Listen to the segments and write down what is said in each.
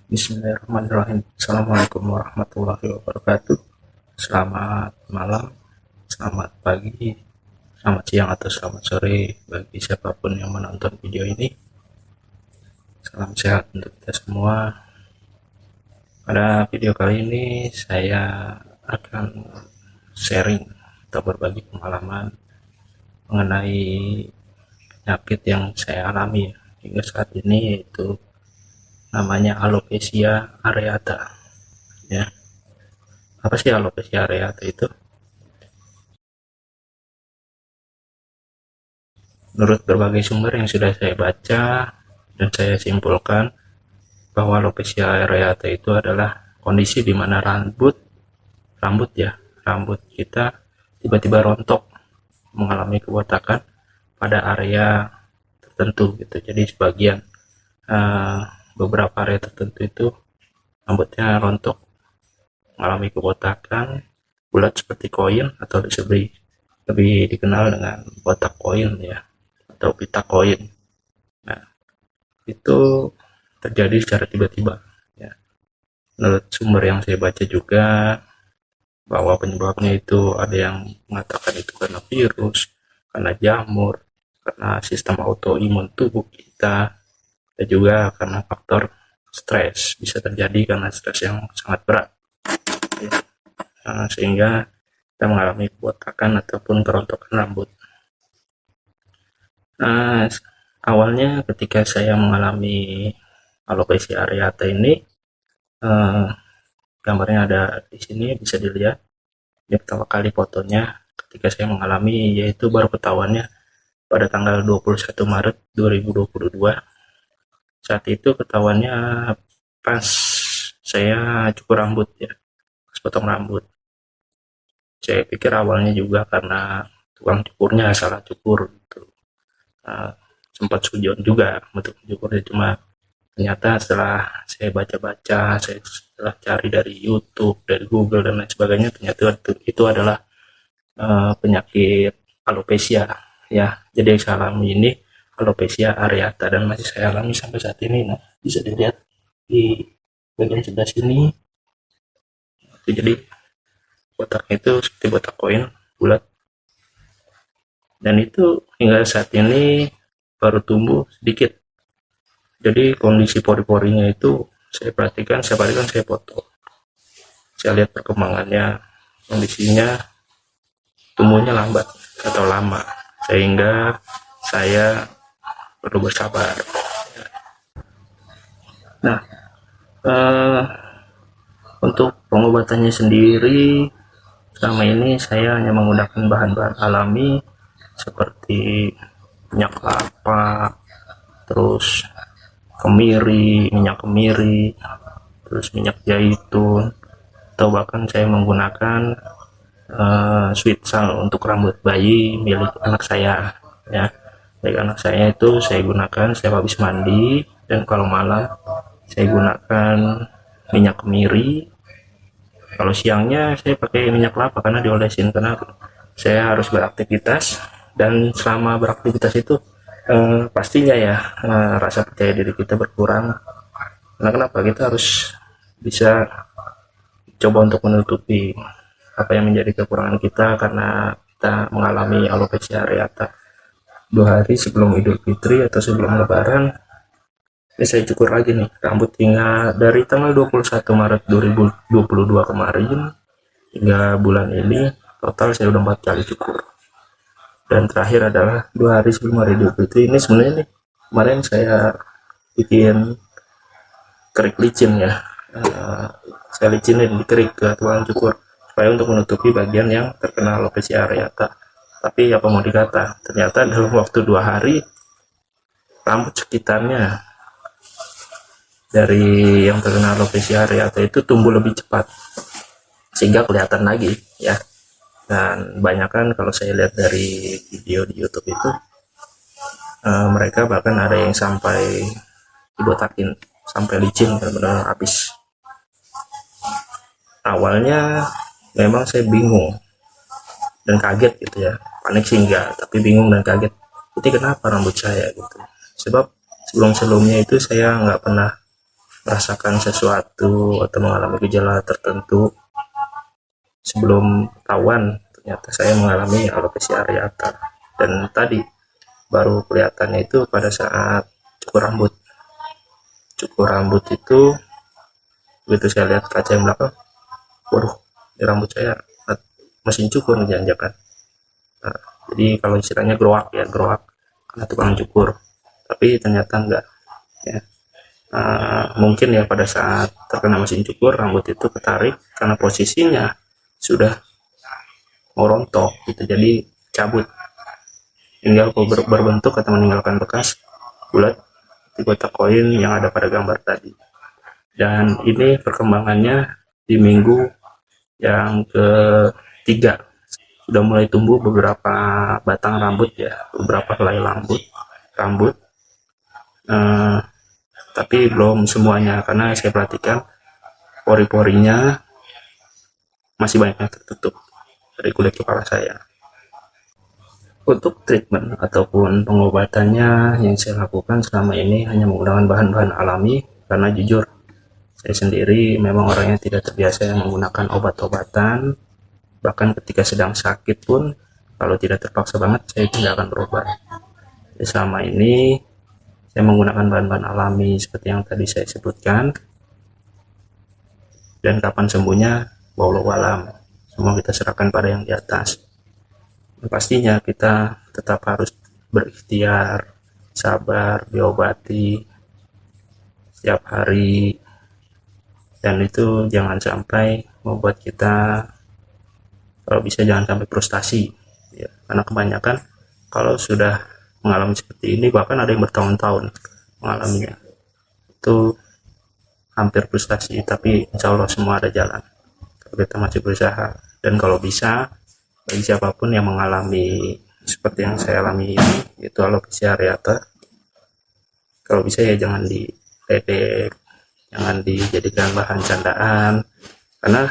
Bismillahirrahmanirrahim. Assalamualaikum warahmatullahi wabarakatuh. Selamat malam, selamat pagi, selamat siang, atau selamat sore bagi siapapun yang menonton video ini. Salam sehat untuk kita semua. Pada video kali ini saya akan sharing atau berbagi pengalaman mengenai penyakit yang saya alami hingga saat ini, yaitu namanya alopecia areata. Ya, apa sih alopecia areata itu? Menurut berbagai sumber yang sudah saya baca dan saya simpulkan bahwa alopecia areata itu adalah kondisi di mana rambut kita tiba-tiba rontok, mengalami kebotakan pada area tertentu gitu. Jadi sebagian uh, beberapa area tertentu itu rambutnya rontok, mengalami kebotakan bulat seperti koin, atau lebih dikenal dengan botak koin ya, atau pita koin. Nah, itu terjadi secara tiba-tiba ya. Menurut sumber yang saya baca juga bahwa penyebabnya itu ada yang mengatakan itu karena virus, karena jamur, karena sistem autoimun tubuh kita, dan juga karena faktor stres. Bisa terjadi karena stres yang sangat berat ya. Sehingga kita mengalami kebotakan ataupun kerontokan rambut. Nah, awalnya ketika saya mengalami alopecia areata ini, eh, gambarnya ada di sini, bisa dilihat. Ini pertama kali fotonya ketika saya mengalami, yaitu baru ketahuannya pada tanggal 21 Maret 2022. Saat itu ketahuannya pas saya cukur rambut ya, pas potong rambut. Saya pikir awalnya juga karena tukang cukurnya salah cukur gitu. Nah, sempat sujon juga untuk cukurnya, cuma ternyata setelah saya baca-baca, saya setelah cari dari YouTube, dari Google dan lain sebagainya, ternyata itu adalah penyakit alopecia ya. Jadi yang saya alami ini alopecia areata dan masih saya alami sampai saat ini. Nah, bisa dilihat di bagian sebelah sini itu, jadi botaknya itu seperti botak koin, bulat, dan itu hingga saat ini baru tumbuh sedikit. Jadi kondisi pori-porinya itu saya perhatikan, saya foto, saya lihat perkembangannya, kondisinya tumbuhnya lambat atau lama, sehingga saya perlu bersabar. Nah, eh, untuk pengobatannya sendiri, selama ini saya hanya menggunakan bahan-bahan alami seperti minyak kelapa, terus minyak kemiri, terus minyak zaitun, atau bahkan saya menggunakan sweet sal untuk rambut bayi milik anak saya ya. Baik, anak saya itu saya gunakan setiap habis mandi, dan kalau malam saya gunakan minyak kemiri. Kalau siangnya saya pakai minyak kelapa karena diolesin, karena saya harus beraktivitas, dan selama beraktivitas itu pastinya ya rasa percaya diri kita berkurang. Karena kenapa? Kita harus bisa coba untuk menutupi apa yang menjadi kekurangan kita karena kita mengalami alopecia areata. 2 hari sebelum Idul Fitri atau sebelum Lebaran, ini saya cukur lagi nih rambut, hingga dari tanggal 21 Maret 2022 kemarin hingga bulan ini total saya udah 4 kali cukur. Dan terakhir adalah 2 hari sebelum hari Idul Fitri. Ini sebenarnya nih kemarin saya bikin kerik licin ya. Saya licinin di kerik ke tukang cukur supaya untuk menutupi bagian yang terkena alopecia areata. Tapi apa mau dikata, ternyata dalam waktu 2 hari rambut sekitarnya dari yang terkena alopecia areata itu tumbuh lebih cepat, sehingga kelihatan lagi ya. Dan banyak kan kalau saya lihat dari video di YouTube itu, mereka bahkan ada yang sampai dibotakin sampai licin benar-benar habis. Awalnya memang saya bingung dan kaget gitu ya, panik sih enggak, tapi bingung dan kaget, ini kenapa rambut saya gitu. Sebab sebelumnya itu saya nggak pernah merasakan sesuatu atau mengalami gejala tertentu sebelum ketahuan ternyata saya mengalami alopecia areata. Dan tadi baru kelihatannya itu pada saat cukur rambut itu begitu saya lihat kaca yang belakang, waduh, di rambut saya mesin cukur menjanjakan. Nah, jadi kalau istilahnya groak karena tukang cukur, tapi ternyata enggak ya. Mungkin ya pada saat terkena mesin cukur rambut itu ketarik karena posisinya sudah mau rontok gitu, jadi cabut, tinggal berbentuk atau meninggalkan bekas bulat di kotak koin yang ada pada gambar tadi. Dan ini perkembangannya di minggu yang ketiga, sudah mulai tumbuh beberapa batang rambut ya, beberapa helai rambut, tapi belum semuanya karena saya perhatikan pori-porinya masih banyak yang tertutup dari kulit kepala saya. Untuk treatment ataupun pengobatannya yang saya lakukan selama ini hanya menggunakan bahan-bahan alami, karena jujur saya sendiri memang orangnya tidak terbiasa yang menggunakan obat-obatan. Bahkan ketika sedang sakit pun kalau tidak terpaksa banget saya tidak akan berobat. Jadi selama ini saya menggunakan bahan-bahan alami seperti yang tadi saya sebutkan, dan kapan sembuhnya wallahu alam, semua kita serahkan pada yang di atas. Pastinya kita tetap harus berikhtiar, sabar, diobati setiap hari, dan itu jangan sampai membuat kita, kalau bisa jangan sampai frustasi ya, karena kebanyakan kalau sudah mengalami seperti ini, bahkan ada yang bertahun-tahun mengalaminya, itu hampir frustasi. Tapi insya Allah semua ada jalan kalau kita masih berusaha. Dan kalau bisa, bagi siapapun yang mengalami seperti yang saya alami ini, yaitu alopecia areata, kalau bisa ya jangan diledek, jangan dijadikan bahan candaan, karena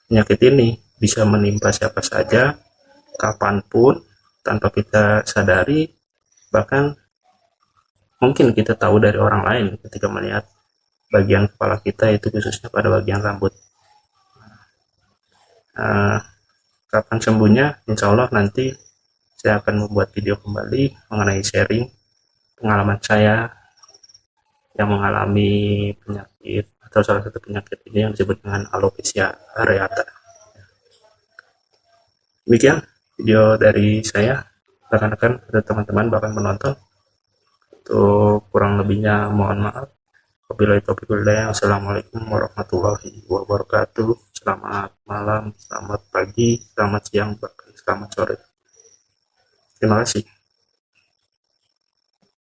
penyakit ini bisa menimpa siapa saja, kapanpun, tanpa kita sadari. Bahkan mungkin kita tahu dari orang lain ketika melihat bagian kepala kita, itu khususnya pada bagian rambut. Kapan sembuhnya, insya Allah nanti saya akan membuat video kembali mengenai sharing pengalaman saya yang mengalami penyakit atau salah satu penyakit ini yang disebut dengan alopecia areata. Demikian video dari saya, rekan-rekan atau teman-teman bahkan penonton. Untuk kurang lebihnya mohon maaf. Wabillahi taufiq wal hidayah. Assalamualaikum warahmatullahi wabarakatuh. Selamat malam, selamat pagi, selamat siang, bahkan selamat sore. Terima kasih.